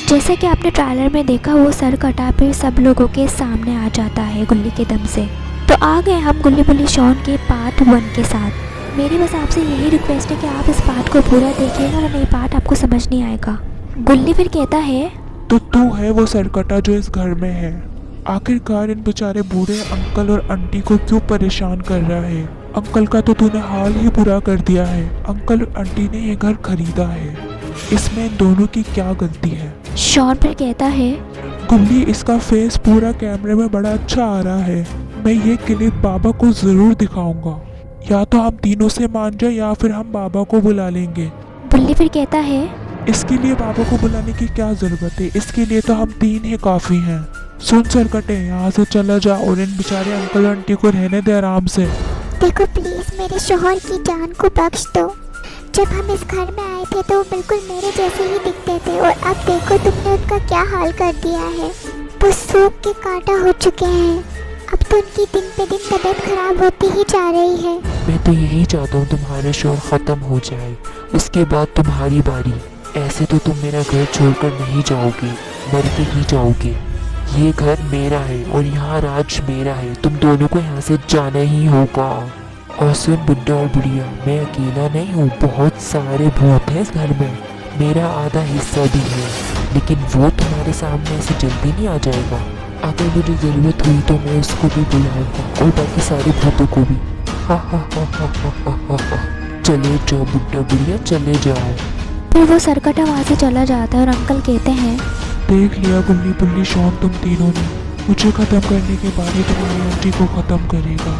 जैसा कि आपने ट्रेलर में देखा, वो सर कटा फिर सब लोगों के सामने आ जाता है गुल्ली के दम से। तो आ गए हम गुल्ली बुल्ली शॉन के पार्ट 1 के साथ। मेरी बस आपसे यही रिक्वेस्ट है कि आप इस पार्ट को पूरा देखिएगा, वरना ये पार्ट आपको समझ नहीं आएगा। गुल्ली फिर कहता है, तो तू है वो सरकटा जो इस घर में है। आखिरकार इन बेचारे बूढ़े अंकल और आंटी को क्यों परेशान कर रहा है। अंकल का तो तूने हाल ही बुरा कर दिया है। अंकल और आंटी ने ये घर खरीदा है, इसमें इन दोनों की क्या गलती है। शॉन फिर कहता है, गुल्ली इसका फेस पूरा कैमरे में बड़ा अच्छा आ रहा है। मैं ये क्लिप बाबा को जरूर दिखाऊंगा। या तो हम तीनों से मान जाए या फिर हम बाबा को बुला लेंगे। बुल्ली फिर कहता है, इसके लिए बाबा को बुलाने की क्या जरूरत है, इसके लिए तो हम 3 ही काफी हैं। सुन सरकटे, यहाँ से चला जा और इन बेचारे अंकल आंटी को रहने दे आराम से। देखो प्लीज मेरे शोहर की जान को बख्श दो। जब हम इस घर में आए थे तो वो बिल्कुल मेरे जैसे ही दिखते थे, और अब देखो तुमने उनका क्या हाल कर दिया है। वो सूख के कांटा हो चुके हैं। अब तो उनकी दिन पे दिन तबीयत खराब होती ही जा रही है। मैं तो यही चाहता हूँ तुम्हारा शोर ख़त्म हो जाए, उसके बाद तुम्हारी बारी। ऐसे तो तुम मेरा घर छोड़कर नहीं जाओगे, मर के ही जाओगे। ये घर मेरा है और यहाँ राज मेरा है। तुम दोनों को यहाँ से जाना ही होगा। और सुन बुड्ढा और बुढ़िया, मैं अकेला नहीं हूँ, बहुत सारे भूत हैं इस घर में। मेरा आधा हिस्सा भी है, लेकिन वो तुम्हारे सामने ऐसे जल्दी नहीं आ जाएगा। अगर मुझे ज़रूरत हुई तो मैं उसको भी बुलाऊंगा और बाकी सारे भूतों को भी। हा हा हा हा हा हा हा हा। चले जाओ बुड्ढा बुढ़िया, चले जाओ। फिर वो सरकटा वहाँ से चला जाता है और अंकल कहते हैं, देख लिया गुल्ली बुल्ली शॉन, तुम तीनों ने मुझे खत्म करने के बाद ही तुम्हारी आंटी को खत्म करेगा।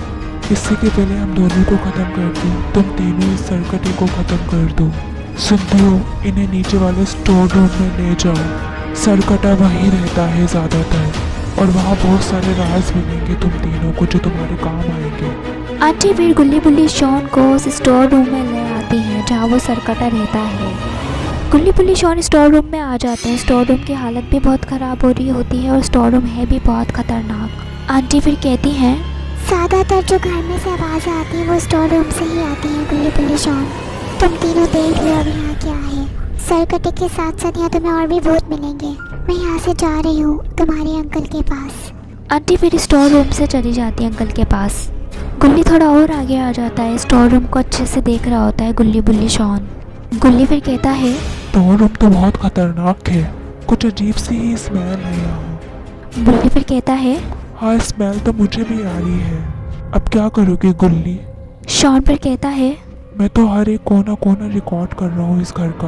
इससे के पहले हम दोनों को खत्म कर दो, तुम तीनों इस सरकटे को खत्म कर दो। सुनते हो, इन्हें नीचे वाले स्टोर रूम में ले जाओ। सरकटा वहीं रहता है ज़्यादातर, और वहाँ बहुत सारे राज मिलेंगे तुम तीनों को जो तुम्हारे काम आएंगे। आंटी फिर गुल्ली बुल्ली शॉन को उस स्टोर रूम में ले आती हैं जहाँ वो सरकटा रहता है। गुल्ली बुल्ली शॉन स्टोर रूम में आ जाते हैं। स्टोर रूम की हालत भी बहुत ख़राब हो रही होती है और स्टोर रूम है भी बहुत ख़तरनाक। आंटी फिर कहती हैं, ज़्यादातर जो घर में से आवाज़ आती है वो स्टोर रूम से ही आती है। गुल्ली बुल्ली शॉन, तुम तीनों देख लो अब यहाँ क्या है। सरकटे के साथ साथ यहाँ तुम्हें और भी भूत मिलेंगे। मैं यहाँ से जा रही हूँ तुम्हारे अंकल के पास। आंटी फिर स्टोर रूम से चली जाती है अंकल के पास। गुल्ली थोड़ा और आगे आ जाता है। स्टोर रूम को अच्छे से देख रहा होता है गुल्ली बुल्ली शॉन। गुल्ली फिर कहता है, स्टोर रूम तो बहुत खतरनाक है, कुछ अजीब सी ही स्मेल है यहाँ। गुल्ली फिर कहता है, हाँ स्मेल तो मुझे भी आ रही है। अब क्या करोगे गुल्ली? शॉन फिर कहता है, मैं तो हर एक कोना कोना रिकॉर्ड कर रहा हूँ इस घर का,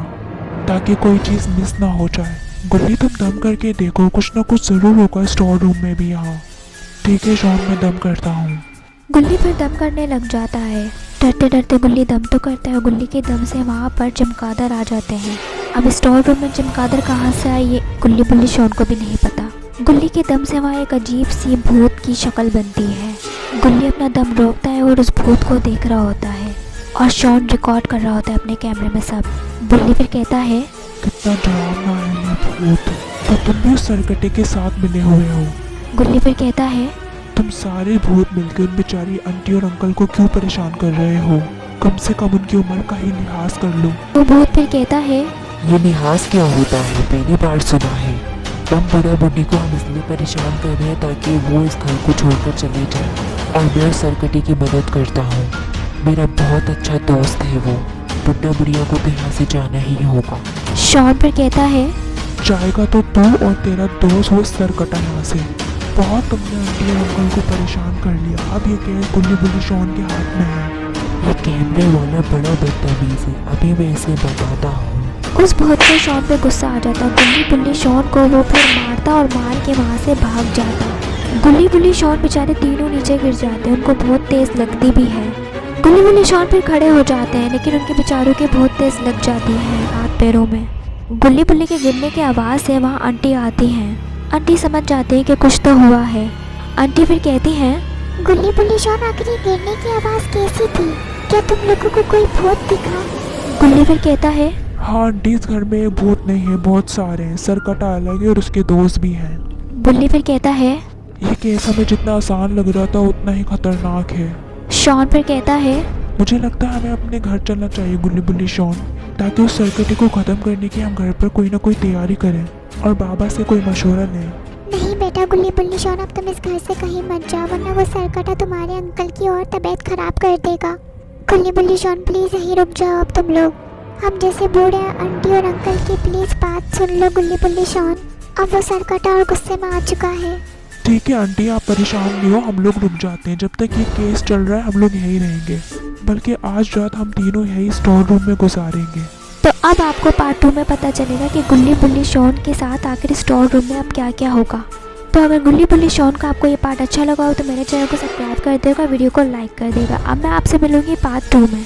ताकि कोई चीज़ मिस ना हो जाए। गुल्ली तुम दम करके देखो, कुछ ना कुछ ज़रूर होगा स्टोर रूम में भी यहाँ। ठीक है शॉन, मैं दम करता हूँ। गुल्ली फिर दम करने लग जाता है। डरते डरते गुल्ली दम तो करता है। गुल्ली के दम से वहाँ पर चमगादड़ आ जाते हैं। अब स्टोर रूम में चमगादड़ कहाँ से आए ये गुल्ली बुल्ली शॉन को भी नहीं पता। गुल्ली के दम से वहाँ एक अजीब सी भूत की शक्ल बनती है। गुल्ली अपना दम रोकता है और उस भूत को देख रहा होता है, और शॉन रिकॉर्ड कर रहा होता है अपने कैमरे में सब। गुल्ली फिर कहता है, कितना डरावना है ये भूत। तो तुम भी उस सरकटे के साथ मिले हुए हो। गुल्ली फिर कहता है, तुम सारे भूत मिलकर उन बेचारी आंटी और अंकल को क्यों परेशान कर रहे हो? कम से कम उनकी उम्र का ही लिहाज कर लो। वो भूत फिर कहता है, ये लिहाज क्या होता है, पहली बार सुना है। हम बुढ़ा बुढ़ी को हम इसलिए परेशान कर रहे हैं ताकि वो इस घर को छोड़कर चले जाए, और मैं उस सरकटे की मदद करता हूँ। मेरा बहुत अच्छा दोस्त है वो। बुढ़ा बुढ़िया को तो यहाँ से जाना ही होगा। शॉन फिर कहता है, जाएगा तो तू और तेरा दोस्त वो सरकटा यहाँ से। बहुत तुमने आंटी और अंकल को परेशान कर लिया। अब ये केस गुल्ली बुल्ली शॉन के हाथ में है। ये कैमरे वाला बड़ा बदतमीज है, अभी मैं इसे बताता हूँ। उस भूत पे शॉन पे गुस्सा आ जाता। गुल्ली बुल्ली शॉन को वो फिर मारता और मार के वहाँ से भाग जाता। गुल्ली बुल्ली शॉन बेचारे तीनों नीचे गिर जाते हैं। उनको बहुत तेज़ लगती भी है। गुल्ली बुल्ली शॉन फिर खड़े हो जाते हैं, लेकिन उनके बेचारों के बहुत तेज़ लग जाती है हाथ पैरों में। गुल्ली बुल्ली के गिरने की आवाज़ से वहाँ आंटी आती हैं। आंटी समझ जाते हैं कि कुछ तो हुआ है। आंटी फिर कहती हैं, गुल्ली बुल्ली शॉन, आखिर ये गिरने की आवाज़ कैसी थी? क्या तुम लोगों को कोई भूत दिखा? गुल्ली फिर कहता है, हाँ आंटी, इस घर में एक भूत नहीं है, बहुत सारे हैं। सरकटा अलग है और उसके दोस्त भी हैं। गुल्ली फिर कहता है, ये केस हमें जितना आसान लग रहा था उतना ही खतरनाक है। शॉन फिर कहता है, मुझे लगता है हमें अपने घर चलना चाहिए गुल्ली बुल्ली शॉन, ताकि उस सरकटे को ख़त्म करने की हम घर पर कोई ना कोई तैयारी करें। और बाबा से कोई मशवरा लें। नहीं बेटा गुल्ली बुल्ली शॉन, अब तुम इस घर से कहीं मत जाओ, वरना वो सरकटा तुम्हारे अंकल की और तबीयत खराब कर देगा। गुल्ली बुल्ली शॉन प्लीज़ यहीं रुक जाओ अब तुम लोग। हम जैसे बूढ़े आंटी और अंकल की प्लीज़ बात सुन लो गुल्ली बुल्ली शॉन। अब वो सरकटा और गुस्से में आ चुका है। ठीक है आंटी, आप परेशान नहीं हो, हम लोग रुक जाते हैं। जब तक ये केस चल रहा है हम लोग यहीं रहेंगे, बल्कि आज रात हम तीनों यहीं स्टोर रूम में गुजारेंगे। तो अब आपको पार्ट 2 में पता चलेगा कि गुल्ली बुल्ली शॉन के साथ आखिर स्टोर रूम में अब क्या क्या होगा। तो अगर गुल्ली बुल्ली शॉन का आपको ये पार्ट अच्छा लगा हो तो मेरे चैनल को सब्सक्राइब कर देगा, वीडियो को लाइक कर देगा। अब मैं आपसे मिलूंगी पार्ट 2 में।